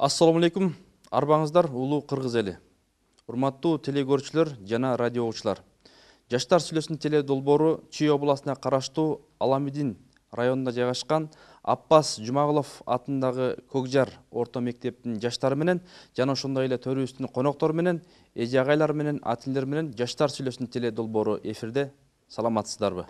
Assalamu алейкум, арбаңыздар улуу кыргыз эли. Урматтуу телегөрүүчүлөр жана радио угуучулар. Жаштар сүйлөсүн теле долбоору Чүй областына караштуу Аламидин районунда жайгашкан Аппас Жумагулов атындагы Көкжар орто мектептин жаштары менен жана ошондой эле төрүбүздүн коноктору менен, эже агайлар менен, атилер менен жаштар сүйлөсүн теле долбоору эфирде. Саламатсыздарбы?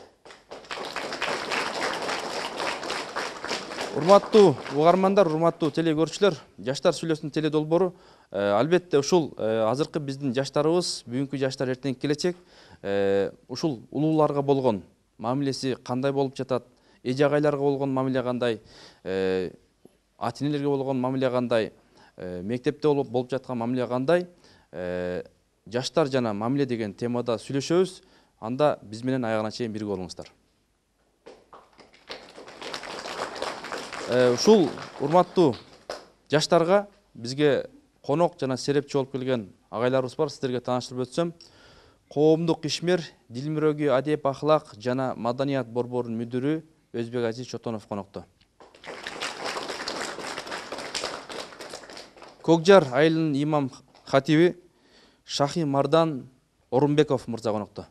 Урматтуу угармандар, урматтуу телегөрүүчүлөр, жаштар сүйлөсүн теле долбоору албетте ушул азыркы биздин жаштарыбыз, бүгүнкү жаштар эртеңки келечек, ушул улууларга болгон мамилеси кандай болуп жатат, эже агайларга болгон мамиле кандай, ата энелерге болгон мамиле кандай, мектепте болуп жаткан мамиле кандай, жаштар жана мамиле деген темада сүйлөшөбүз. Анда биз менен аягына чейин бирге болуңуздар. Ушул урматтуу жаштарга бизге конок жана серепчи болуп келген агайларыбыз бар. Сиздерге тааныштырып өтсөм, коомдук ишмер, дил мирөгү, адеп, ахлак жана маданият борборунун мүдүрү Өзбек Азиз Чотонов конокто. Көкжар айылынын имам хатиби Шахи Мардан Орунбеков мырза конокто.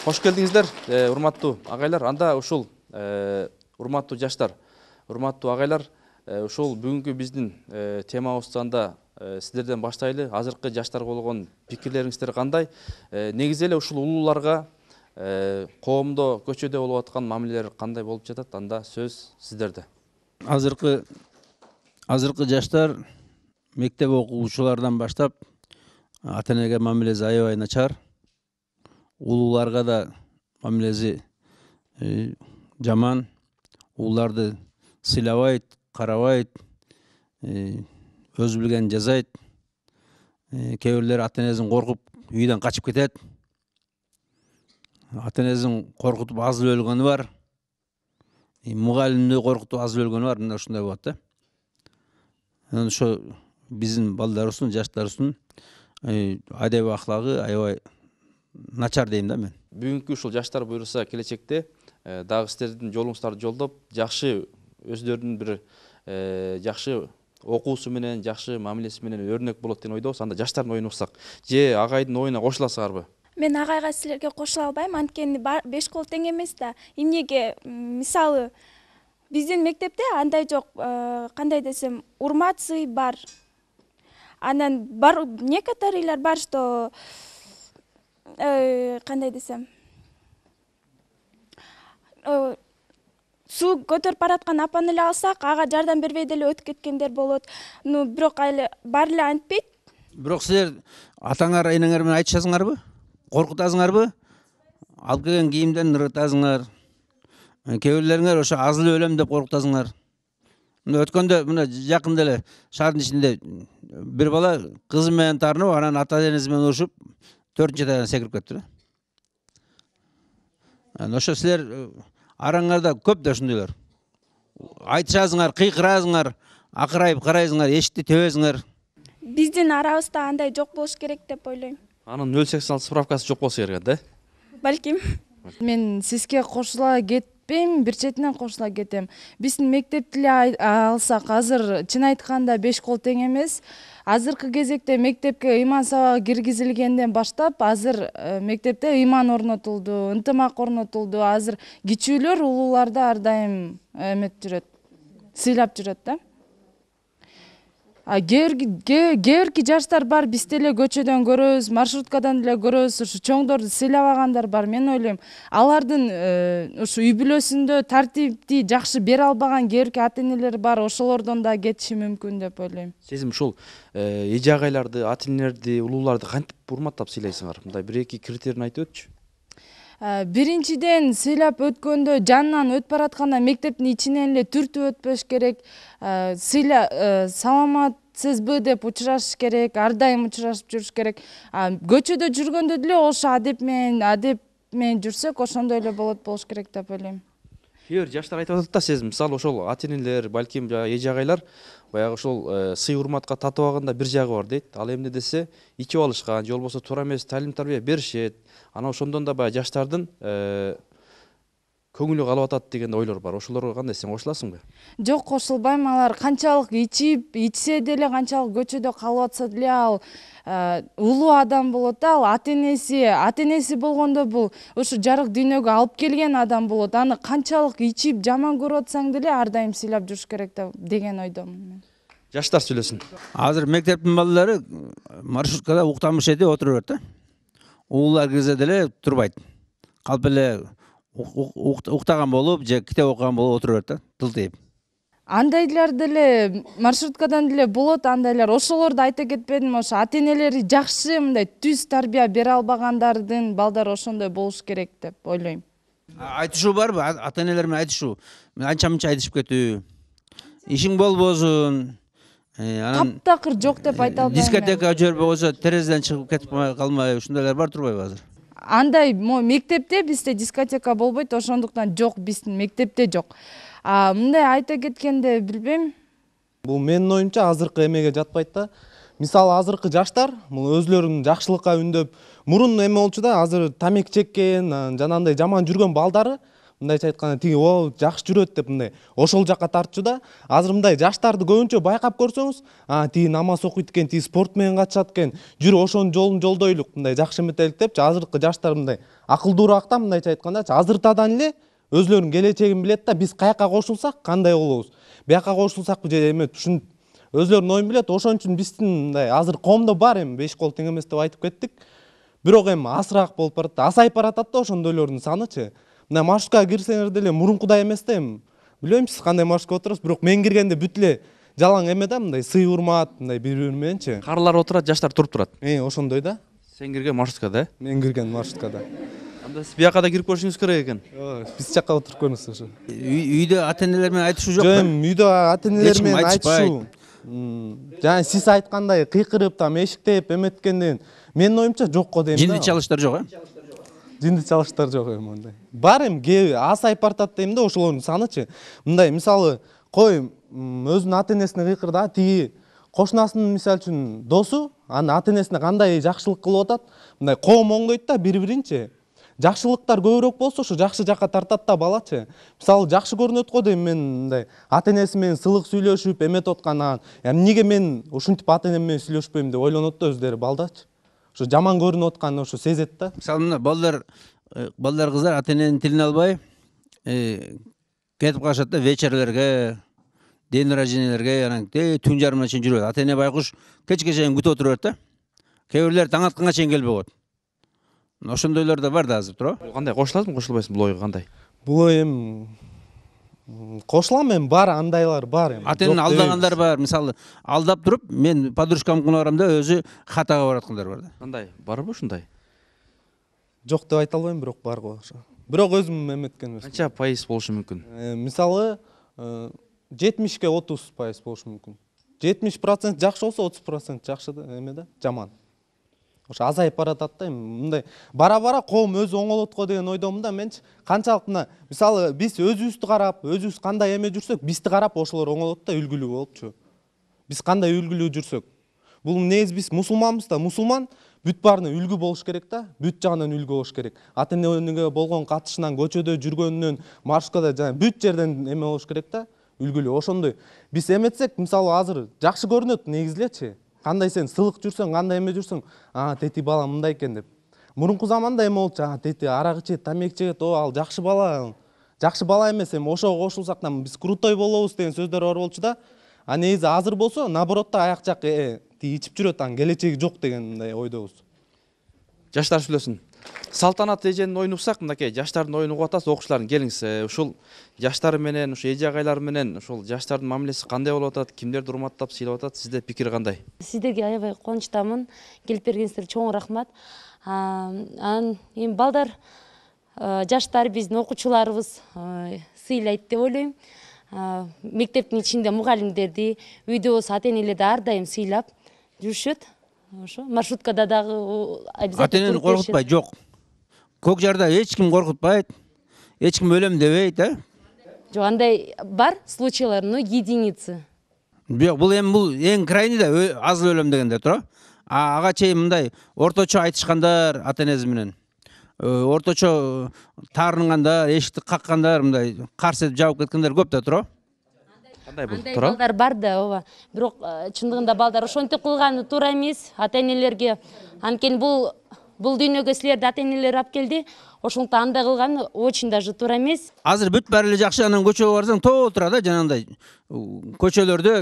Кош келдиңиздер, урматтуу агайлар. Анда ушул урматтуу жаштар, урматтуу агайлар, ушул бүгүнкү биздин темабызды анда сиздерден баштайлы. Азыркы жаштарга болгон пикирлериңиздер кандай? Негизи эле ушул улууларга коомдо, көчөдө болуп аткан мамилелер кандай болуп жатат? Анда сөз сиздерде. Азыркы жаштар мектеп окуучулардан баштап ата энеге мамилеси аябай начар. Улууларга да мамилеси жаман. Улууларды сыйлабайт, карабайт, өз билген жазайт. Кээ бирлери ата энесин коркуп үйдөн качып кетет. Ата энесин коркутуп азып өлгөнү бар. Мугалимди коркутуп азып өлгөнү бар. Мына ушундай болот да. Ошо биздин балдарыбыздын, жаштарыбыздын адеп ахлагы аябай начар дейм да мен. Бүгүнкү ушул жаштар буйруса келечекте дагы сиздердин жолуңуздарды жолдоп, жакшы өздөрүнүн бир жакшы окуусу менен, жакшы мамилеси менен өрнөк болот деген ойдобуз. Анда жаштардын оюн уксак, же агайдын оюна кошуласыңарбы? Мен агайга силерге кошула албайм, анткени беш кол тең эмес да. Эмнеге? Мисалы, биздин мектепте андай жок, кандай десем, урмат, сый бар. Анан бар некоторыйлар бар, что кандай десем, суу көтөрүп бараткан апаны эле алсак, ага жардам бербей деле өтүп кеткендер болот. Бирок баары эле антпейт. Бирок силер атаңар, энеңер менен айтышасыңарбы? Коркутасыңарбы? Алып келген кийимден ыргытасыңар. Кээ бирлериңер ошо азылып өлөм деп коркутасыңар. Мына өткөндө, мына жакында эле шаардын ичинде бир бала кызы менен таарынып, анан ата энеси менен урушуп, 4-нчы этаждан секирип кетти да. Ошо силер араңарда көп да ушундайлар. Айтышасыңар, кыйкырасыңар, акырайып карайсыңар, эшикти тебесиңер. Биздин арабызда андай жок болуш керек деп ойлойм. Анын 086 справкасы жок болсо керек да? Балким. Мен сизге кошула кетпейм, бир четинен кошула кетем. Биздин мектепти эле алсак, азыр чын айтканда 5 кол тең эмес. Азыркы кезекте мектепке ыйман сабагы киргизилгенден баштап, азыр мектепте ыйман орнотулду, ынтымак орнотулду. Азыр кичүүлөр улууларды ар дайым эмет жүрөт, сыйлап жүрөт да. Кээ бирки жаштар бар, биз деле көчөдөн көрөбүз, маршруткадан деле көрөбүз, ушу чоңдорду сыйлабагандар бар. Мен ойлойм, алардын ушу үй бүлөсүндө тартипти жакшы бере албаган кээ бирки ата энелер бар, ошолордон да кетиши мүмкүн деп ойлойм. Сиз ушул эже агайларды, ата энелерди, улууларды кантип урматтап сыйлайсыңар? Мындай 1-2 критерийин айтып өтчү. Биринчиден, сыйлап өткөндө жанынан өтүп баратканда мектептин ичинен эле түртүп өтпөш керек. Саламатсызбы деп учурашыш керек, ар дайым учурашып жүрүш керек. Көчөдө жүргөндө деле ошо адеп менен жүрсөк, ошондой эле болуш керек деп ойлойм. Кээ бир жаштар айтып атат да, сиз мисалы ошол ата энелер, балким эже агайлар баягы ошол сый урматка татыбаганда бир жагы бар дейт. Ал эмне десе, ичип алышкан, же болбосо туура эмес талим тарбия беришет. Ана ошондон да баягы жаштардын көңүлү калып атат деген ойлор бар. Ошолорго кандай, сен кошуласыңбы? Жок, кошулбайм. Алар канчалык ичсе деле, канчалык көчөдө калып атса деле, ал улуу адам болот да, ал ата энеси болгондо бул ушу жарык дүйнөгө алып келген адам болот. Аны канчалык ичип жаман көрүп атсаң деле ар дайым сыйлап жүрүш керек деген ойдомун мен. Жаштар сүйлөсүн. Азыр мектептин балдары маршруткада уктамыш эди отура берет да. Уулар кирсе деле турбайт. Калп эле уктаган болуп же китеп окуган болуп отура берет да, тылтыйып. Андайлар деле маршруткадан деле болот, андайлар. Ошолорду айта кетпедим, ошо ата энелери жакшы мындай түз тарбия бере албагандардын балдары ошондой болуш керек деп ойлойм. Айтышуу барбы? Ата энелер менен айтышуу. Анча-мынча айтышып кетүү. Ишиң болбосун. Анан Таптакыр жок деп айта албайм. дискотека жибербей койсо терезеден чыгып кетип калмай, ушундайлар бар турбайбы азыр? Андай мектепте бизде дискотека болбойт, ошондуктан жок, биздин мектепте жок. Мындай айта кеткенде билбейм. Бул менин оюмча азыркы эмеге жатпайт да. Мисалы азыркы жаштар бул өзлөрүнүн жакшылыкка үндөп, мурун эме болчу да, азыр тамек чеккен, жанагындай жаман жүргөн балдары мындайча айтканда тиги жакшы жүрөт деп мындай ошол жакка тартчу да. Азыр мындай жаштарды көбүнчө байкап көрсөңүз, тиги намаз окуйт экен, тиги спорт менен катышат экен, жүрү ошонун жолун жолдойлук, мындай жакшы эметелик депчи. Азыркы жаштар мындай акылдуураак да, мындайча айткандачы. Азыртадан эле өзлөрүнүн келечегин билет да, биз каяка кошулсак кандай болобуз, бияка кошулсакпы же эме ушун өзлөрүнүн оюн билет. Ошон үчүн биздин мындай азыр коомдо бар эми 5 кол тең эмес деп айтып кеттик. Бирок эми асыраак болуп барат да, азайып баратат да ошондойлордун санычы. Мына маршруткага кирсеңер деле мурункудай эмес да эми. Билбейм сиз кандай маршрутка отурасыз, бирок мен киргенде бүт эле жалаң эме да, мындай сый урмат, мындай бири-бири мененчи. Карылар отурат, жаштар туруп турат. Ошондой да. Сен кирген маршруткада, Мен кирген маршруткада. анда сиз бияка да кирип көрүшүңүз керек экен. Биз жакка отуруп көрүңүз ошо. Үйдө ата энелер менен айтышуу жок. Жок, үйдө ата энелер Эч ким менен айтышпайт. айтышуу. Жана сиз айткандай кыйкырып, там эшиктеп эметкенден менин оюмча жок го дейм да. Жинди чалыштар жок, Жинди чалыштар жок эми мындай. Бар эми азайып баратат дейм да ошолордун санычы. Мындай мисалы кой өзүнүн ата энесине кыйкыр да, тиги кошунасынын мисалы үчүн досу анын ата энесине кандай жакшылык кылып атат, мындай коом оңдойт да бири-биринчи. Жакшылыктар көбүрөөк болсо ошо жакшы жакка тартат да балачы. Мисалы жакшы көрүнөт го дейм мен мындай ата энеси менен сылык сүйлөшүп эметип аткандан. Эмнеге мен ушинтип ата энем менен сүйлөшпөйм деп ойлонот да өздөрү балдачы. Ошо жаман көрүнүп атканын ошо сезет да. Мисалы мына балдар кыздар ата эненин тилин албай кетип калышат да вечерлерге, день рождениелерге, анан түн жарымына чейин жүрөт. Ата эне байкуш кечке чейин күтүп отура берет да. Кээ бирлер таң атканга чейин келбей коет. Ошондойлор да бар да азыр, туура? Кандай, кошуласыңбы, кошулбайсыңбы бул ойго кандай? Бул эми кошулам эми, бар андайлар бар эми. Ата энени алдагандар бар. Мисалы алдап туруп, мен подружкамдын барам да өзү хатага бараткандар бар да. Кандай, барбы ушундай? Жок деп айта албайм, бирок бар го ошо. Бирок өзүм эметкен эмес. Канча пайыз болушу мүмкүн? Мисалы 70-ке 30% болушу мүмкүн. 70% жакшы болсо 30% жакшы да, эме да, жаман. Ошо азайып баратат да эми мындай бара-бара коом өзү оңолот го деген ойдомун да менчи. Канчалык мына мисалы биз өзүбүздү карап, өзүбүз кандай эме жүрсөк, бизди карап ошолор оңолот да, үлгүлүү болупчу. Биз кандай үлгүлүү жүрсөк. Бул негизи биз мусулманбыз да, мусулман бүт баарына үлгү болуш керек да, бүт жагынан үлгү болуш керек. Ата энеге болгон катышынан, көчөдө жүргөнүнөн, маршруткада жана бүт жерден эме болуш керек да, үлгүлүү. Ошондой биз эметсек, мисалы азыр жакшы көрүнөт негизи элечи. Кандай сен сылык жүрсөң, кандай эме жүрсөң, тети бала мындай экен деп. Мурунку заманда эме болчу, тети арак ичет, тамек чегет, ал жакшы бала. Жакшы бала эмес, эми ошого кошулсак биз крутой болобуз деген сөздөр бар болчу да. Негизи азыр болсо, наоборот да аяк жак ичип жүрөт, келечеги жок деген мындай ойдобуз. Жаштар сүйлөсүн. Салтанат эженин оюн уксак, мынакей жаштардын оюн угуп атасыз, окуучулардын келиңиз. Ушул жаштар менен, ушу эже агайлар менен ушул жаштардын мамилеси кандай болуп атат, кимдерди урматтап сыйлап атат, сизде пикир кандай? Сиздерге аябай кубанычтамын. Келип бергениңиздерге чоң рахмат. Анан эми балдар, жаштар биздин окуучуларыбыз сыйлайт деп ойлойм. Мектептин ичинде мугалимдерди, үйдө болсо ата энелерди ар дайым сыйлап жүрүшөт. Ошо маршруткада дагы обязательно. Ата энени коркутпайт, жок. Көк жарда эч ким коркутпайт, эч ким өлөм дебейт, Жок, андай бар случайлар, но единицы. Бирок бул эң крайний да, аз өлөм дегенде, туура? Ага чейин мындай орточо айтышкандар ата энеси менен. орточо таарынгандар, эшикти каккандар, мындай карсы этип жаап кеткендер көп да туурабы? Кандай болуп Андай турабы? балдар бар да, ооба. Бирок чындыгында балдар ошентип кылганы туура эмес. Ата-энелерге анткени бул дүйнөгө силерди ата-энелер алып келди. Ошондуктан андай кылганы очень даже туура эмес. Азыр бүт баары эле жакшы, анан көчөгө барсаң толтура да, жанагындай көчөлөрдө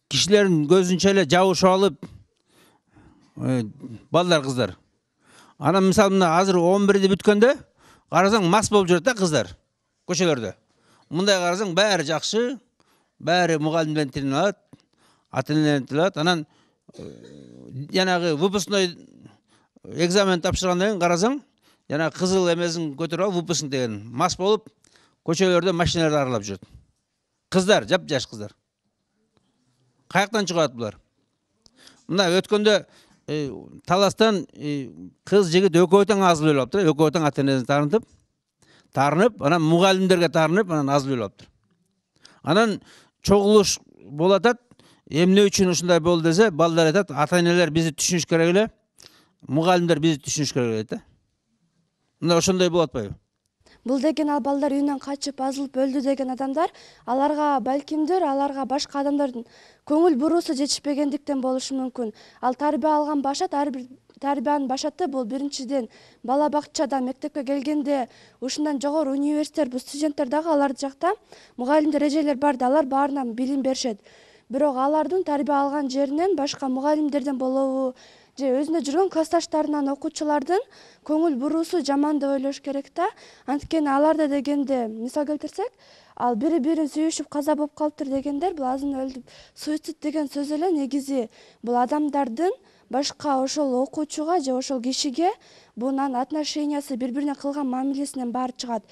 кишилердин көзүнчө эле жабышып алып балдар, кыздар. Анан мисалы мына азыр 11-ди бүткөндө карасаң мас болуп жүрөт да кыздар көчөлөрдө. Мындай карасаң баары жакшы, баары мугалимдердин тилин алат, ата-энелердин тилин алат. Анан жанагы выпускной экзамен тапшыргандан кийин карасаң, жанагы кызыл эмесин көтөрүп алып выпускник деген мас болуп көчөлөрдө машиналарды аралап жүрөт. Кыздар, жап-жаш кыздар. Каяктан чыгат булар? Мына өткөндө таластан кыз жигит экөө тең азыл өлүп алыптыр. Экөө тең ата-энесин таарынып, анан мугалимдерге таарынып, анан азыл өлүп алыптыр. Анан чогулуш болуп атат. Эмне үчүн ушундай болду десе, балдар айтат, ата-энелер бизди түшүнүш керек эле, мугалимдер бизди түшүнүш керек эле да. Мына ошондой болуп атпайбы? Бул деген ал балдар үйүнөн качып азылып өлдү деген адамдар, аларга балкимдир, аларга башка адамдардын көңүл буруусу жетишпегендиктен болушу мүмкүн. Ал тарбия алган башат, ар бир тарбиянын башаты бул биринчиден бала бакчада, мектепке келгенде, ушундан жогору университет, бул студенттер дагы алар жакта мугалимдер, эжелер бар да, алар баарынан билим беришет. Бирок алардын тарбия алган жеринен башка мугалимдерден болобу, же өзүндө жүргөн классташтарынан, окуучулардын көңүл буруусу жаман деп ойлош керек да. Анткени аларда дегенде мисал келтирсек, ал бири-бирин сүйүшүп каза болуп калыптыр дегендер, бул азыр өлдүп. Суицид деген сөз эле негизи бул адамдардын башка ошол окуучуга же ошол кишиге бунун отношениясы, бири-бирине кылган мамилесинен баары чыгат.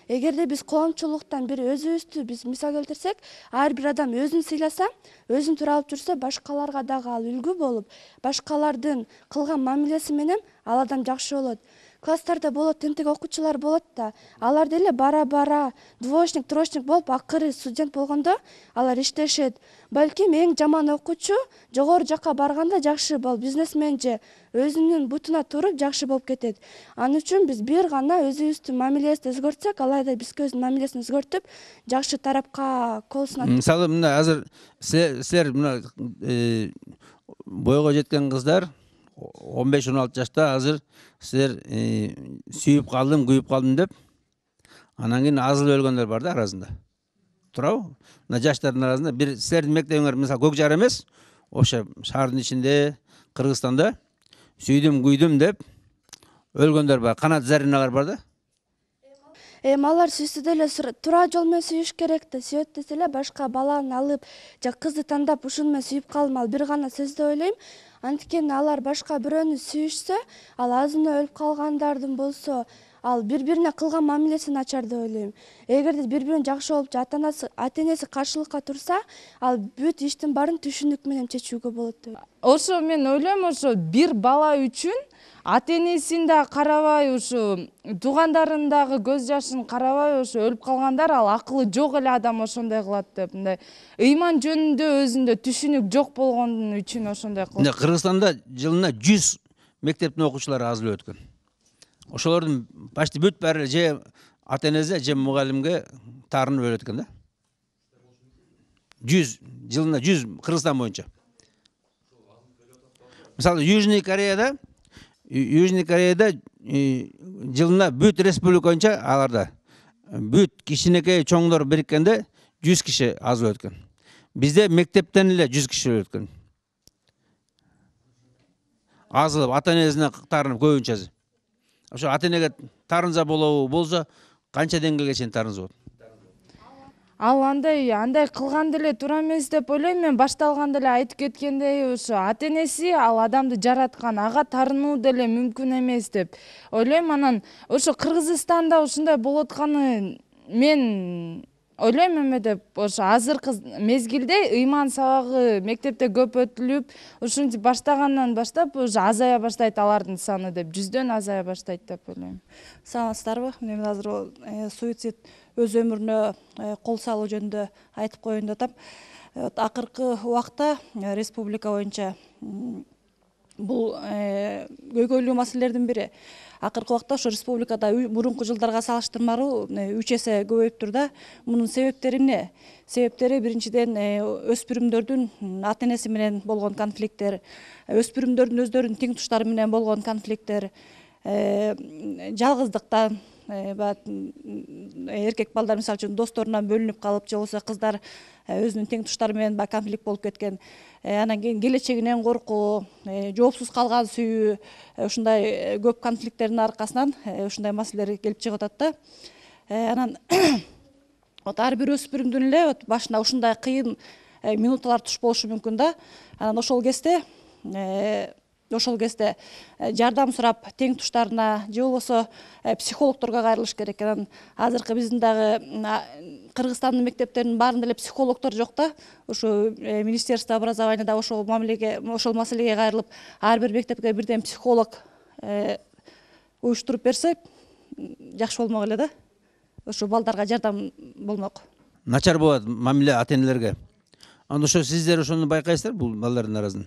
Эгерде биз коомчулуктан бир өзүбүздү биз мисал келтирсек, ар бир адам өзүн сыйласа, өзүн туура алып жүрсө, башкаларга дагы ал үлгү болуп, башкалардын кылган мамилеси менен ал адам жакшы болот. Класстарда болот, тентек окуучулар болот да, алар деле бара-бара двоечник, троечник болуп, акыры студент болгондо алар иштешет. Балким эң жаман окуучу жогору жакка барганда жакшы болуп, бизнесмен же өзүнүн бутуна туруп жакшы болуп кетет. Ал үчүн биз бир гана өзүбүздүн мамилебизди өзгөртсөк, алайда биз көздүн мамилесин өзгөртүп, жакшы тарапка колсун. Мисалы мына азыр силер мына бойго жеткен кыздар 15-16 жашта азыр силер сүйүп калдым, күйүп калдым деп, анан кийин азыл өлгөндөр бар да арасында. Туурабы? Мына жаштардын арасында бир силердин мектебиңер мисалы Көкжар эмес, ошо шаардын ичинде, Кыргызстанда сүйдүм, күйдүм деп өлгөндөр бар. Канат Зариналар бар да. Алар сүйсө деле туура жол менен сүйүш керек да. Сүйөт десе эле башка баланы алып, же кызды тандап ушуну менен сүйүп калдым, ал бир гана сөз деп ойлойм. Анткени алар башка бирөөнү сүйүшсө, ал азына өлүп калгандардын болсо, ал бири-бирине кылган мамилеси начар деп ойлойм. Эгерде бири-бирин жакшы болуп, ата-энеси каршылыкка турса, ал бүт иштин баарын түшүнүк менен чечүүгө болот деп. Ошо мен ойлойм, ошо бир бала үчүн ата-энесин да карабай, ушу туугандарын дагы көз жашын карабай, ошо өлүп калгандар, ал акылы жок эле адам ошондой кылат деп, мындай ыйман жөнүндө өзүндө түшүнүк жок болгон үчүн ошондой кылат. Кыргызстанда жылына 100 мектептин окуучулары азыл өткөн. Ошолордун почти бүт баары же ата-энеси, же мугалимге таарынып өлөт экен да. 100 жылына 100 Кыргызстан боюнча. Мисалы Южный Кореяда жылына бүт республика боюнча аларда бүт кичинекей чоңдор бириккенде 100 киши азыл өткөн. Бизде мектептен эле 100 киши өткөн. Азылып ата-энесине таарынып көбүнчөсү. Ошо ата-энеге таарынса болсо канча деңгээлге чейин таарынса болот? Ал андай кылган деле туура эмес деп ойлойм. Мен башталганда эле айтып кеткендей, ошо ата-энеси ал адамды жараткан, ага таарынуу деле мүмкүн эмес деп ойлойм. Анан ошо Кыргызстанда ушундай болуп атканы мен ойлойм эме деп, ошо азыркы мезгилде ыйман сабагы мектепте көп өтүлүп, ушинтип баштагандан баштап уже азая баштайт алардын саны деп, 100дөн азая баштайт деп ойлойм. Саламатсыздарбы? Мен азыр суицид өз өмүрүнө кол салуу жөнүндө айтып коеюн деп атам. Акыркы убакта республика боюнча бул көйгөйлүү маселелердин бири. Акыркы убакта ошо республикада мурунку жылдарга салыштырмалуу 3 эсе көбөйүп тур да. Мунун себептери эмне? Себептери биринчиден өспүрүмдөрдүн ата энеси менен болгон конфликттер, өспүрүмдөрдүн өздөрүнүн тең туштары менен болгон конфликттер, жалгыздыктан, эркек балдар мисалы үчүн досторунан бөлүнүп калып, же болбосо кыздар өзүнүн тең туштары менен конфликт болуп кеткен. Анан кийин келечегинен коркуу, жоопсуз калган сүйүү, ушундай көп конфликттердин аркасынан ушундай маселелер келип чыгып атат да. Анан ар бир өспүрүмдүн эле башына ушундай кыйын минуталар туш болушу мүмкүн да. Анан ошол кезде жардам сурап тең туштарына же болбосо психологдорго кайрылыш керек. Анан азыркы биздин дагы Кыргызстандын мектептеринин баарында эле психологдор жок да. Ошо Министерство образования да ошол маселеге кайрылып, ар бир мектепке бирден психолог уюштуруп берсе жакшы болмок эле да. Ошо балдарга жардам болмок. Начар болот мамиле ата энелерге. Анда ошо сиздер ошону байкайсыздар бул балдардын арасында.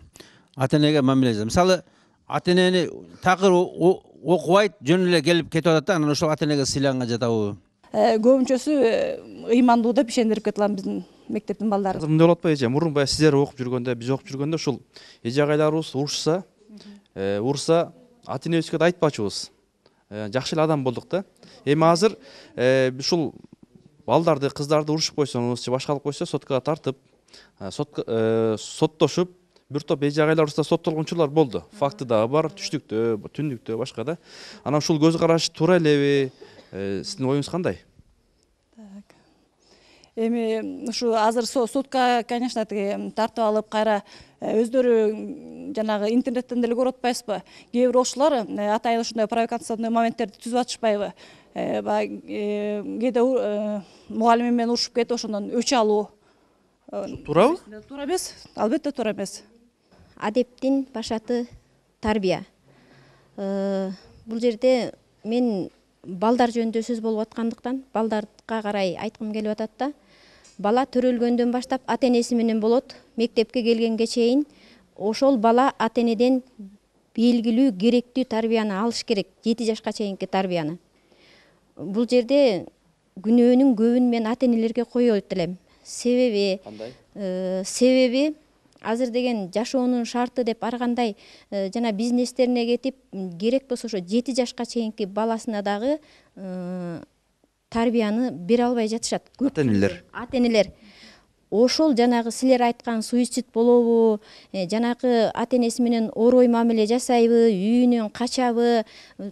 Ата энеге мамиле жасап. Мисалы, ата энени такыр окубайт, жөн эле келип кетип атат да, анан ошол ата энеге сыйланга жатабы? Көбүнчөсү ыймандуу деп ишендирип кетилат биздин мектептин балдары. Азыр мындай болуп атпайбы эже? Мурун баягы сиздер окуп жүргөндө, биз окуп жүргөндө ушул эже агайларыбыз урушса, ата энебизге да айтпачубуз. Жакшы эле адам болдук да. Эми азыр ушул балдарды, кыздарды урушуп койсоңуз, же башка кылып койсо, соткага тартып, соттошуп, бир топ эже агайларыбызда соттолгон учурлар болду. Факты дагы бар, түштүктө, түндүктө, башка да. Анан ушул көз караш туура элеби? Сиздин оюңуз кандай? Эми ушу азыр сотка, конечно, тартып алып, кайра өздөрү жанагы интернеттен деле көрүп атпайсызбы? Кээ бир окуучулар атайын ушундай провокационный моменттерди түзүп атышпайбы? Кээде мугалими менен урушуп кетип, ошондон өч алуу. Туурабы? Туура эмес, албетте туура эмес. Адептин башаты тарбия. Бул жерде мен балдар жөнүндө сөз болуп аткандыктан балдарга карай айткым келип атат да. Бала төрөлгөндөн баштап ата энеси менен болот, мектепке келгенге чейин ошол бала ата энеден белгилүү керектүү тарбияны алыш керек, 7 жашка чейинки тарбияны. Бул жерде күнөөнүн көбүн мен ата энелерге коет элем. Себеби азыр деген жашоонун шарты деп ар кандай жана бизнестерине кетип, керек болсо ошо 7 жашка чейинки баласына дагы тарбияны бере албай жатышат. Ата энелер. Ошол жанагы силер айткан суицид болобу, жанагы ата энеси менен орой мамиле жасайбы, үйүнөн качабы,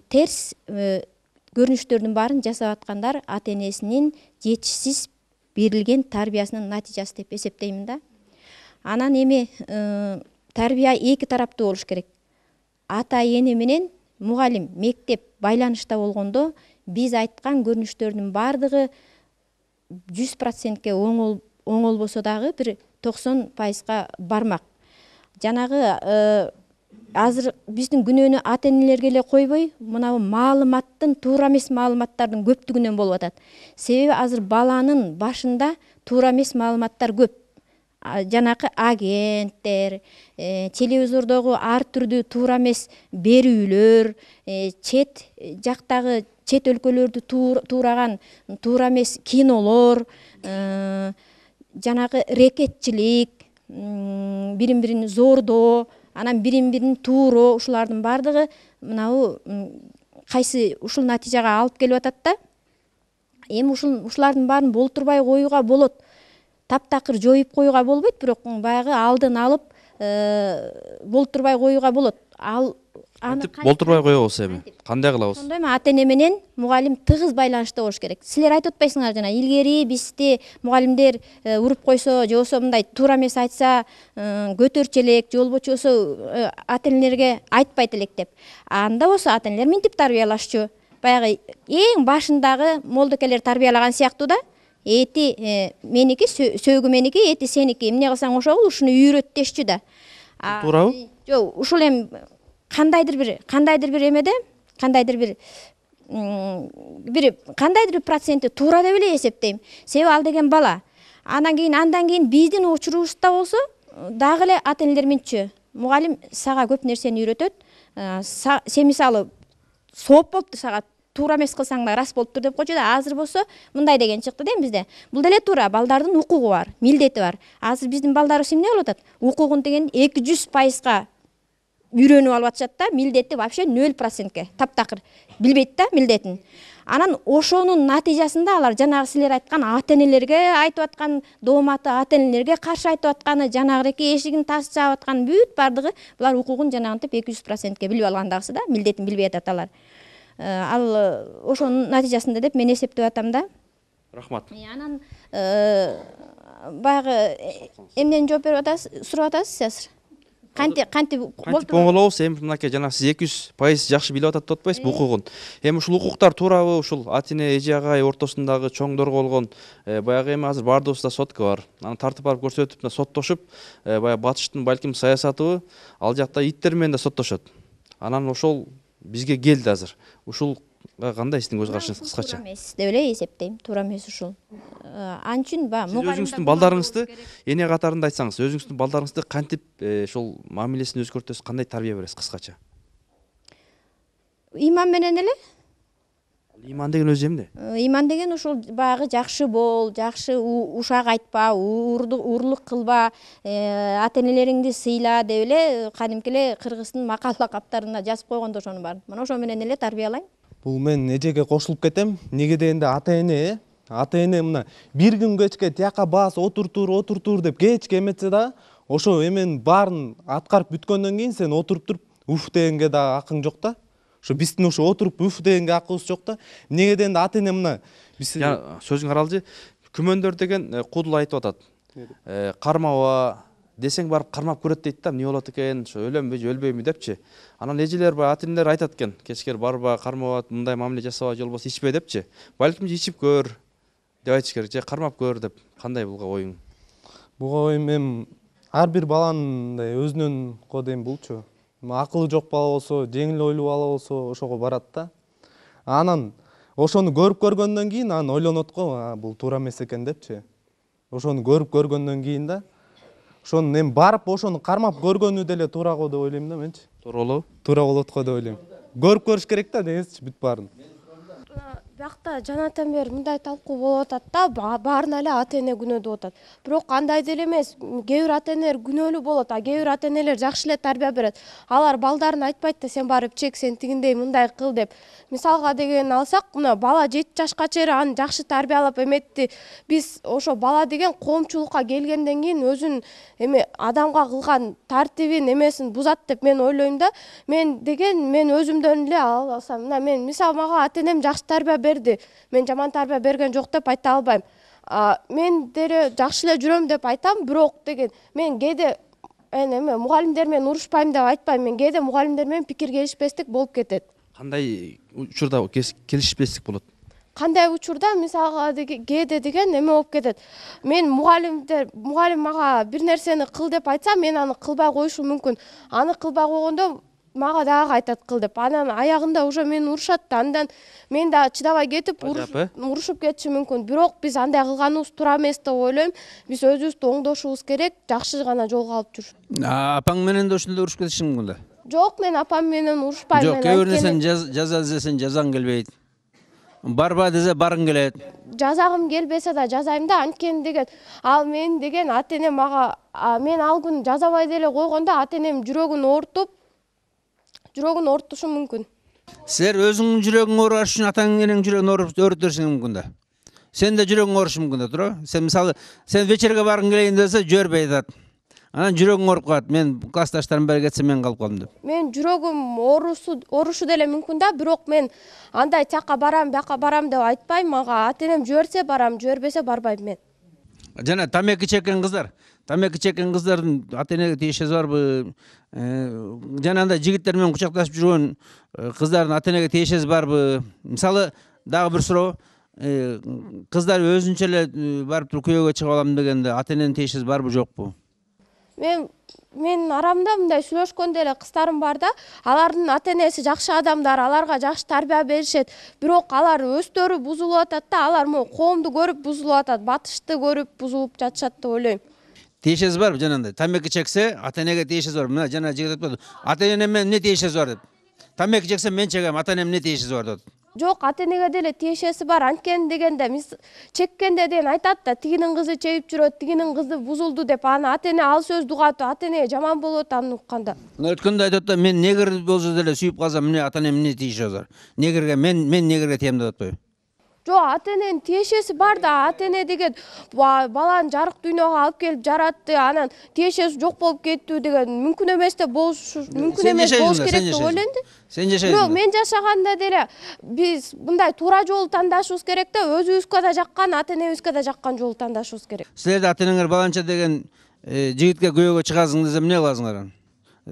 терс көрүнүштөрдүн баарын жасап аткандар ата энесинин жетишсиз берилген тарбиясынын натыйжасы деп эсептеймин да. Анан эми тарбия эки тараптуу болуш керек. Ата эне менен мугалим, мектеп байланышта болгондо биз айткан көрүнүштөрдүн баардыгы 100%ке оңолбосо дагы бир 90%га бармак. Жанагы азыр биздин күнөөнү ата энелерге эле койбой, мына маалыматтын, туура эмес маалыматтардын көптүгүнөн болуп атат. Себеби азыр баланын башында туура эмес маалыматтар көп. Жанакы агенттер, телевизордогу ар түрдүү туура эмес берүүлөр, чет жактагы чет өлкөлөрдү туураган туура эмес кинолор, жанагы рекетчилик, бирин-бирин зордоо, анан бирин-бирин тууроо, ушулардын баардыгы мынабу кайсы ушул натыйжага алып келип атат да. Эми ушулардын баарын болтурбай коюуга болот. Таптакыр жоюп коюуга болбойт, бирок баягы алдын алып болтурбай коюуга болот. Болтурбай коебуз эми. Кандай кылабыз? Ошондой ата эне менен мугалим тыгыз байланышта болуш керек. Силер айтып атпайсыңар жана илгери бизде мугалимдер уруп койсо, же болбосо мындай туура эмес айтса көтөрчү элек, же болбосо ата энелерге айтпайт элек деп. Анда болсо ата энелер минтип тарбиялашчу. Баягы эң башындагы молдокелер тарбиялаган сыяктуу да. Эти меники, сөөгү меники, эти сеники. Эмне кылсаң ошол, ушуну үйрөт дешчү да. Туурабы? Жок, ушул эми кандайдыр бир эмеде, кандайдыр бир проценти туура деп эле эсептейм. Себеби ал деген бала. Андан кийин биздин учурубузда болсо дагы эле ата энелер минтчү. мугалим сага көп нерсени үйрөтөт. Сен мисалы сооп болуптур сага, туура эмес кылсаң да рас болуптур деп койчу да, азыр болсо мындай деген чыкты да бизде. Бул деле туура, балдардын укугу бар, милдети бар. Азыр биздин балдарыбыз эмне болуп атат? Укугун деген 200%га үйрөнүп алып атышат да, милдети вообще 0%ке, таптакыр билбейт да милдетин. Анан ошонун натыйжасында алар жанагы силер айткан ата-энелерге айтып аткан дооматы, ата-энелерге каршы айтып атканы, жанагыреки эшигин тас жаап аткан бүт бардыгы булар укугун жанагынтип 200%ке билип алгандагысы да, милдетин билбей атат алар. Ал ошонун натыйжасында деп мен эсептеп атам да. Рахмат. Анан баягы эмнени жооп берип атасыз, сурап атасыз азыр? Кантип оңолобуз? Эми мынакей жана сиз 200% жакшы билип атат деп атпайсызбы укугун? Эми ушул укуктар туурабы? Ушул ата-эне, эже агай ортосундагы чоңдорго болгон баягы эми азыр баардыгыбызда сотка бар. Аны тартып барып көрсөтүп, соттошуп, баягы батыштын балким саясатыбы, ал жакта иттер менен да соттошот. Анан ошол бизге келди азыр. Ушул кандай сиздин көз карашыңыз кыскача? Туура эмес деп эле эсептейм. Туура эмес ушул. Анчын өзүңүздүн балдарыңызды эне катарында айтсаңыз, өзүңүздүн балдарыңызды кантип ошол мамилесин өзгөртөсүз, кандай тарбия бересиз кыскача? Иман менен эле. Иман деген өзү эмне? Иман деген ушул баягы жакшы бол, жакшы ушак айтпа, уурлук кылба, ата-энелериңди сыйла деп эле кадимки эле кыргыздын макал лакаптарына жазып койгондо ошону бар. Мына ошо менен эле тарбиялайм. Бул мен эжеге кошулуп кетем. Неге дегенде ата-эне мына бир күн кечке тияка баас отуртур деп кечке эметсе да, ошо эменин баарын аткарып бүткөндөн кийин сен отуруп туруп уф дегенге да акың жок да. Ошо биздин ошо отуруп уф дегенге акыбыз жок да. Неге дегенде ата-эне мына сөзүң аралжы, күмөндөр деген кудул айтып атат. Кармаба десең барып кармап көрөт дейт да, эмне болот экен, ошо өлөмбү же өлбөймү депчи. Анан эжелер баягы ата-энелер айтат экен, кечкер барба, кармаба, мындай мамиле жасаба, же болбосо ичпе депчи. Балким ичип көр деп айтыш керек, же кармап көр деп. Кандай буга оюң? Буга оюм эми ар бир баланын өзүнүн кодейм булчу. Акылы жок бала болсо, жеңил ойлуу бала болсо ошого барат да. Анан ошону көрүп көргөндөн кийин анан ойлонот го, бул туура эмес экен депчи. Ошону көрүп көргөндөн кийин да, ошону эми барып ошону кармап көргөнү деле туура го деп ойлойм да менчи. Туура болобу? Туура болот го деп ойлойм. Көрүп көрүш керек да деңизчи бүт баарын. Биякта жанатан бери мындай талкуу болуп атат да, баарына эле ата-эне күнөөдө атат. Бирок андай деле эмес, кээ бир ата-энелер күнөөлүү болот, а кээ бир ата-энелер жакшы эле тарбия берет. Алар балдарына айтпайт да, сен барып чек, сен тигиндей мындай кыл деп. Мисалга деген алсак, мына бала 7 жашка чейин аны жакшы тарбиялап эметти. Биз ошо бала деген коомчулукка келгенден кийин өзүн эми адамга кылган тартибин эмесин бузат деп мен ойлойм да. Мен өзүмдөн эле алсам, мына мен мисалы мага ата-энем жакшы тарбия берди. Мен жаман тарбия берген жок деп айта албайм. Мен деле жакшы эле жүрөм деп айтам, бирок деген мен кээде эме мугалимдер менен урушпайм деп айтпайм. Мен кээде мугалимдер менен пикир келишпестик болуп кетет. Кандай учурда келишпестик болот? Кандай учурда мисалга кээде деген эме болуп кетет. Мен мугалим мага бир нерсени кыл деп айтса, мен аны кылбай коюшум мүмкүн. Аны кылбай койгондо мага дагы айтат кыл деп. Анан аягында уже мени урушат да, андан мен да чыдабай кетип урушуп кетишим мүмкүн. Бирок биз андай кылганыбыз туура эмес деп ойлойм. Биз өзүбүздү оңдошубуз керек, жакшы гана жолго алып жүрүш. Апаң менен да ушундай урушуп кетишиң мүмкүн да. Жок, мен апам менен урушпайм. Жок, кээ бир нерсени жаза десең жазаң келбейт. Барба десе барың келет. Жазагым келбесе да жазайм да, анткени деген ал мен деген ата-энем мага мен ал күн жазабай деле койгондо ата-энем жүрөгүн оорутушум мүмкүн. Силер өзүңүн жүрөгүң ооруган үчүн атаңын жүрөгүн өөрүтүп беришиң мүмкүн да. Сен да жүрөгүң оорушу мүмкүн да, туура? Сен мисалы сен вечерге баргың келейин десе жибербей атат. Анан жүрөгүң ооруп калат. Мен классташтарым бери кетсе мен калып калдым деп. Мен жүрөгүм оорушу деле мүмкүн да, бирок мен андай тияка барам, бияка барам деп айтпайм. Мага ата-энем жиберсе барам, жибербесе барбайм мен. Жана тамеки чеккен кыздардын ата-энеге тиешеси барбы? Жанагындай жигиттер менен кучакташып жүргөн кыздардын ата-энеге тиешеси барбы? Мисалы дагы бир суроо, кыздар өзүнчө эле барып туруп күйөөгө чыгып алам дегенде ата-эненин тиешеси барбы жокпу? Мен арамда мындай сүйлөшкөндө эле кыздарым бар да, алардын ата-энеси жакшы адамдар, аларга жакшы тарбия беришет. Бирок алар өздөрү бузулуп атат да, алар коомду көрүп бузулуп атат, батышты көрүп бузулуп жатышат деп ойлойм. тиешеси барбы жанагындай? Тамеки чексе, ата-энеге тиешеси барбы? Мына жана жигит айтып, ата-энем менен эмне тиешеси бар деп. Тамеки чексем мен чегем, ата-энем эмне тиешеси бар деп. Жок, ата-энеге деле тиешеси бар. Анткени дегенде чеккенде деген айтат да, тигинин кызы чейип жүрөт, тигинин кызы бузулду деп, аны ата-эне ал сөздү угат, ата-энеге жаман болот аны укканда. Өткөндө айтат да, мен негр болсо деле сүйүп калсам, эмне ата-энем эмне тиешеси бар? Негрге мен негрге тием деп атпайбы? Жок, ата-эненин тиешеси бар да, ата-эне деген баланы жарык дүйнөгө алып келип жаратты, анан тиешеси жок болуп кеттүү деген мүмкүн эмес деп мүмкүн эмес болуш керек деп ойлойм да. Сен жашайсың. Бирок мен жашаганда деле биз мындай туура жолду тандашыбыз керек да, өзүбүзгө да жаккан, ата-энебизге да жаккан жолду тандашыбыз керек. Силерде ата-энеңер баланча деген жигитке күйөөгө чыгасың десе эмне кыласыңар?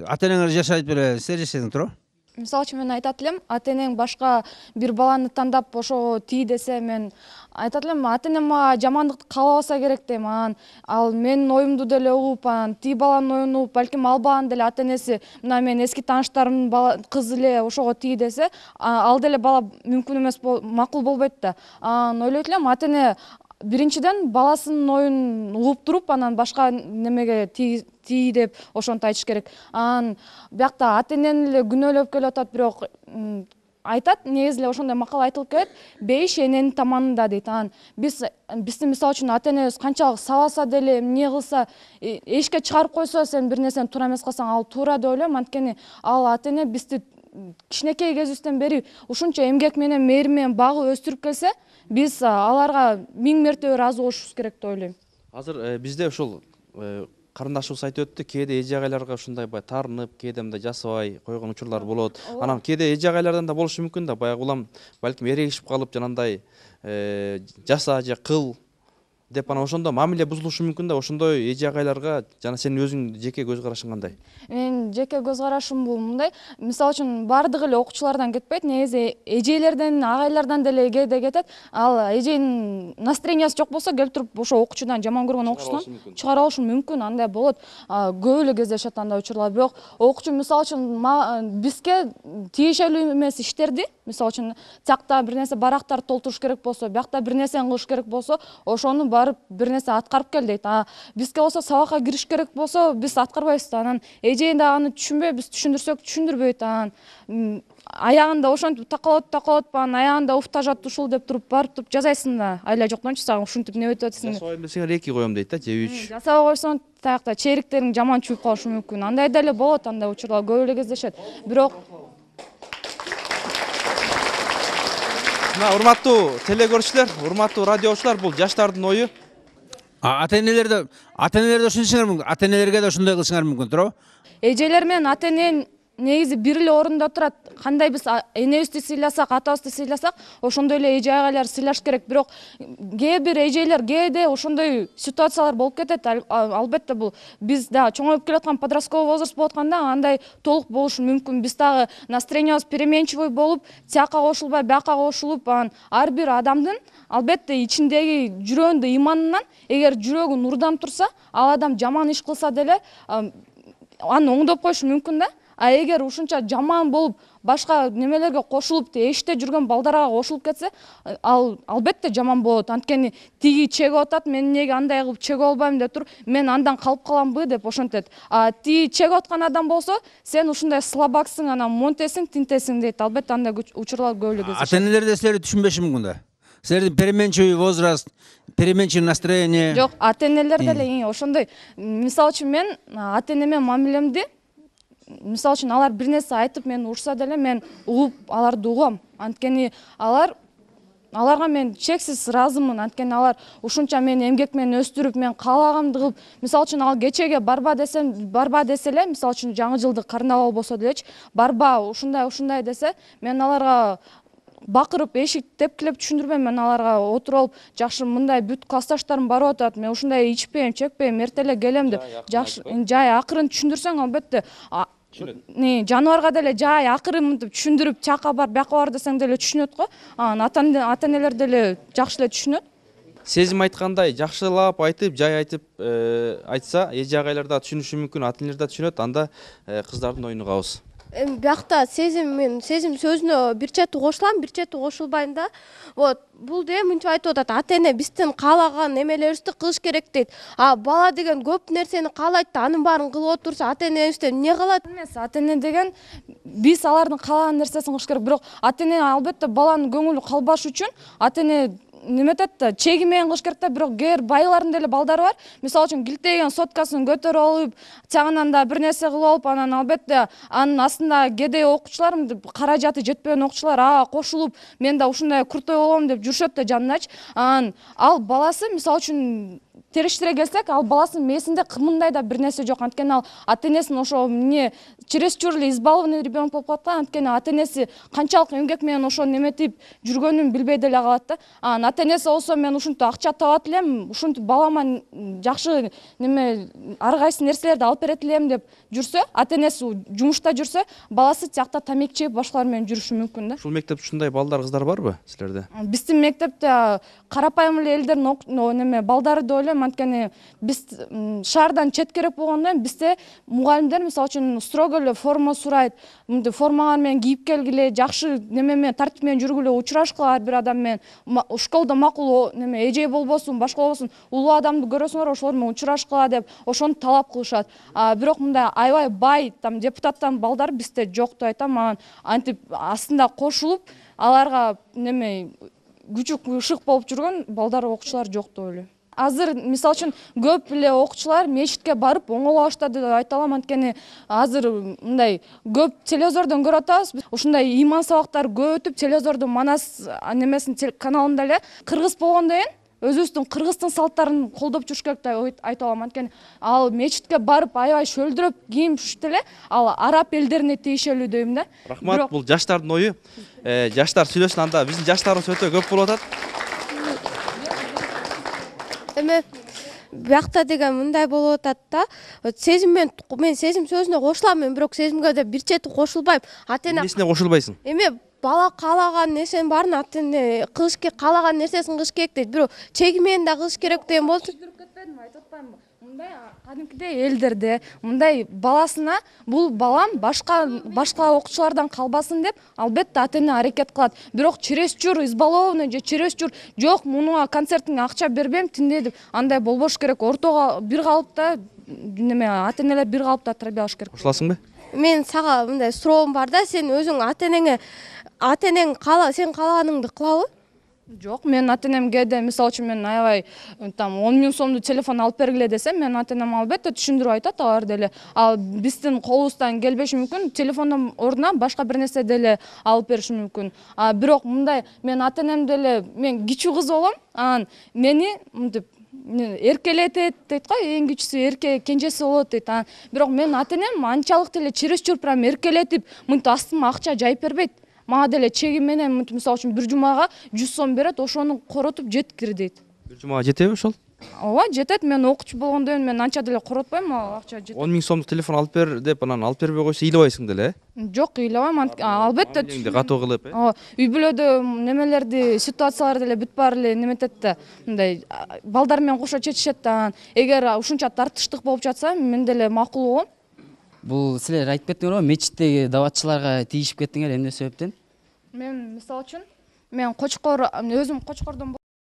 Ата-энеңер жашайт беле, силер жашайсың туурабы? Мисалы үчүн мен айтат элем, ата-энең башка бир баланы тандап ошого тий десе, мен айтат элем, ата-энем мага жамандыкты каалабаса керек дейм. Ал менин оюмду деле угуп, тий баланын оюн угуп, балким ал баланын деле ата-энеси, мына мен эски тааныштарымдын кызы эле ошого тий десе, ал деле бала мүмкүн эмес, макул болбойт да. Ойлойт элем, ата-эне биринчиден баласынын оюн угуп туруп, анан башка немеге тий деп ошонтип айтыш керек. Биякта ата-энени эле күнөөлөп келатат, бирок айтат, негизи эле ошондой макал айтылып келет, бейиш эненин таманында дейт. Биздин мисалы үчүн ата-энебиз канчалык сабаса деле, эмне кылса, эшикке чыгарып койсо, сен бир нерсени туура эмес кылсаң, ал туура деп ойлойм. Анткени ал ата-эне бизди кичинекей кезибизден бери ушунча эмгек менен, мээрим менен багып өстүрүп келсе, биз аларга 1000 мертебе ыраазы болушубуз керек деп ойлойм. Азыр бизде ушул карындашыбыз айтып өттү, кээде эже агайларга ушундай таарынып, кээде мындай жасабай койгон учурлар болот. Анан кээде эже агайлардан да болушу мүмкүн да, баягы улам балким эрегишип калып, жанагындай жаса же кыл деп анан ошондо мамиле бузулушу мүмкүн да. Ошондой эже агайларга жана сенин өзүң жеке көз карашың кандай? Мен жеке көз карашым бул мындай. Мисалы үчүн бардыгы эле окуучулардан кетпейт, негизи эжелерден, агайлардан деле кээде кетет. Ал эженин настроениясы жок болсо, келип туруп ошо окуучудан, жаман көргөн окуучудан чыгара алышы мүмкүн, андай болот. Көп эле кездешет андай учурлар. Бирок окуучу мисалы үчүн бизге тиешелүү эмес иштерди, мисалы үчүн цехта бир нерсе барактар толтуруш керек болсо, биякта бир нерсени кылыш керек болсо, ошону барып бир нерсе аткарып кел дейт. Бизге болсо сабакка кириш керек болсо, биз аткарбайбыз да. Анан эже да аны түшүнбөй, биз түшүндүрсөк түшүндүрбөйт. Анан аягында ошентип такалап, анан аягында уфтажат ушул деп туруп барып туруп жасайсың да. Айла жокдончу сага ушинтип неметип атасың. Жасабайм десең 2 коем дейт да, же 3. Жасабай койсоң, таякта чериктериң жаман чүйүп калышы мүмкүн. Андай деле болот, андай учурлар көп эле кездешет. Бирок урматтуу телегөрүүчүлөр, урматтуу радиочулар, бул жаштардын ою. Ата-энелер да ошентишиңер мүмкүн. Ата-энелерге да ошондой кылышыңар мүмкүн, туурабы? Эжелер менен ата-эне негизи бир эле орунда турат. Кандай биз энебизди сыйласак, атабызды сыйласак, ошондой эле эже агайлар сыйлаш керек. Бирок кээ бир эжелер кээде ошондой ситуациялар болуп кетет. Албетте бул биз да чоңоюп келаткан подростковый возраст болуп атканда андай толук болушу мүмкүн. Биз дагы настроениябыз переменчивый болуп, тияка кошулбай, бияка кошулуп, ар бир адамдын албетте ичиндеги жүрөгүндө иманынан, эгер жүрөгү нурдан турса, ал адам жаман иш кылса деле аны оңдоп коюшу мүмкүн да. Эгер ушунча жаман болуп, башка немелерге кошулуп, эшикте жүргөн балдарга кошулуп кетсе, ал албетте жаман болот. Анткени тиги чегип атат, мен эмнеге андай кылып чегип албайм деп туруп, мен андан калып каламбы деп ошентет. Тиги чегип аткан адам болсо, сен ушундай слабаксың, анан монтесиң, тинтесиң дейт. Албетте андай учурлар көп эле кездешет. Ата-энелер да силерди түшүнбөшү мүмкүн да. Силердин переменчивый возраст, переменчивый настроение. Жок, ата-энелер деле ошондой. Мисалы үчүн мен ата-энеме мамилемди, мисалы үчүн алар бир нерсе айтып мен урушса деле, мен угуп аларды угам. Анткени аларга мен чексиз ыраазымын. Анткени алар ушунча мени эмгек менен өстүрүп, мен каалаганымды кылып, мисалы үчүн ал кечеге барба десе эле, мисалы үчүн жаңы жылдык карнавал болсо делечи, барба ушундай десе, мен аларга бакырып, эшик тепкилеп түшүндүрбөйм. Мен аларга отуруп алып, жакшы мындай бүт классташтарым барып атат, мен ушундай ичпейм, чекпейм, эртеле келем деп, жакшы жай акырын түшүндүрсөң, албетте жаныбарга деле жай акырын мынтип түшүндүрүп, чака бар, бияка бар десең деле түшүнөт го. Ата-энелер деле жакшы эле түшүнөт. Сезим айткандай, жакшылап айтып, жай айтып айтса, эже агайлар да түшүнүшү мүмкүн, ата-энелер да түшүнөт, анда кыздардын оюну кабыз. Биякта мен сезим сөзүнө бир чети кошулам, бир чети кошулбайм да. Вот бул деген мынтип айтып атат, ата эне биздин каалаган эмелерибизди кылыш керек дейт. А бала деген көп нерсени каалайт да, анын баарын кылып отурса ата энебизден эмне калат? Эмес, ата эне деген биз алардын каалаган нерсесин кылыш керек, бирок ата эне албетте баланын көңүлү калбаш үчүн ата эне неме этет да, чеги менен кылыш керек да. Бирок кээ бир байлардын деле балдары бар. Мисалы үчүн килтейген соткасын көтөрүп алып, чагынан да бир нерсе кылып алып, анан албетте анын астында кедей окуучулар, каражаты жетпеген окуучулар кошулуп, мен да ушундай крутой болом деп жүрүшөт да жанынач. Анан ал баласы, мисалы үчүн териштире келсек, ал баласынын мээсинде кымындай да бир нерсе жок. Анткени ал ата энесин ошо эмне чересчур эле избалованный ребенок болуп калат. Анткени ата энеси канчалык эмгек менен ошо неметип жүргөнүн билбей деле калат да. Анан ата энеси болсо мен ушинтип акча табат элем, ушинтип балама жакшы неме ар кайсы нерселерди алып берет элем деп жүрсө, ата энеси жумушта жүрсө, баласы тиякта тамеки чегип башкалар менен жүрүшү мүмкүн да. Ушул мектепте ушундай балдар, кыздар барбы силерде? Биздин мектепте карапайым эле элдердин неме балдары деп ойлойм. Анткени биз шаардан четкерээк болгондон кийин бизде мугалимдер мисалы үчүн строго эле форма сурайт. Мынтип формаңар менен кийип келгиле, жакшы неме менен тартип менен жүргүлө, учурашкыла ар бир адам менен. Школдо макул неме эжей болбосун, башка болбосун, улуу адамды көрөсүңөр, ошолор менен учурашкыла деп ошону талап кылышат. Бирок мындай аябай бай там депутаттан балдар бизде жок деп айтам. Анан антип астында кошулуп, аларга неме күчүк ышык болуп жүргөн балдар, окуучулар жок деп ойлойм. Азыр мисалы үчүн көп эле окуучулар мечитке барып оңоло баштады деп айта алам. Анткени азыр мындай көп телевизордон көрүп атабыз. Ушундай ыйман сабактар көп өтүп, телевизордун Манас немесин каналында эле кыргыз болгондон кийин өзүбүздүн кыргыздын салттарын колдоп жүрүш керек деп айта алам. Анткени ал мечитке барып аябай шөлдүрөп кийимишти эле, ал араб элдерине тиешелүү дейм да. Рахмат, бул жаштардын ою. Жаштар сүйлөсүн, анда биздин жаштарыбыз өтө көп болуп атат. Эме биякта деген мындай болуп атат да. Мен сезим сөзүнө кошулам, бирок сезимге да бир чети кошулбайм. Ата эне Эмнесине кошулбайсың? Эме бала каалаган нерсенин баарын ата эне кылыш керек, каалаган нерсесин кылыш керек дейт. Бирок чеги менен да кылыш керек деген болсо, Кетпедимби, айтып атпаймынбы? Мындай кадимкидей элдерде мындай баласына бул балам башка окуучулардан калбасын деп албетте ата эне аракет кылат. Бирок чересчур избалованный же чересчур жок, мунуга концертиңе акча бербейм тиндей деп андай болбош керек. Ортого бир калыпта неме ата энелер бир калыпта тарбиялаш керек. Кошуласыңбы? мен сага мындай суроом бар да, сен өзүң ата энең сен каалаганыңды кылабы? Жок, мен ата энем кээде мисалы үчүн мен аябай там 10 000 сомду телефон алып бергиле десем, мен ата энем албетте түшүндүрүп айтат алар деле. Ал биздин колубуздан келбеши мүмкүн, телефондун ордуна башка бир нерсе деле алып бериши мүмкүн. Бирок мындай мен ата энем деле, мен кичүү кыз болом, анан мени мынтип эркелетет дейт го, эң кичүүсү эрке кенжеси болот дейт. Бирок мен ата энем анчалык деле чересчур прям эркелетип, мынтип астыма акча жайып бербейт. Мага деле чеги менен мисалы үчүн бир жумага 100 сом берет, ошону коротуп жеткир дейт. Бир жумага жетеби ошол? Ооба, жетет. Мен окуучу болгондон мен анча деле коротпойм, акча жетет. 10 000 сомдук телефон алып бер деп, анан алып бербей койсо ыйлабайсың деле, Жок, ыйлабайм. Албетте. Мамилеңди катуу кылып, Үй бүлөдө немелерди, ситуациялар деле бүт баары эле неметет да. Мындай балдар менен кошо чечишет да. Эгер ушунча тартыштык болуп жатса, мен деле макул болом. Бул силер айтып кеттиңер го, мечиттеги даватчыларга тийишип кеттиңер, эмне себептен? Мен мисалы үчүн мен Кочкор, өзүм Кочкордон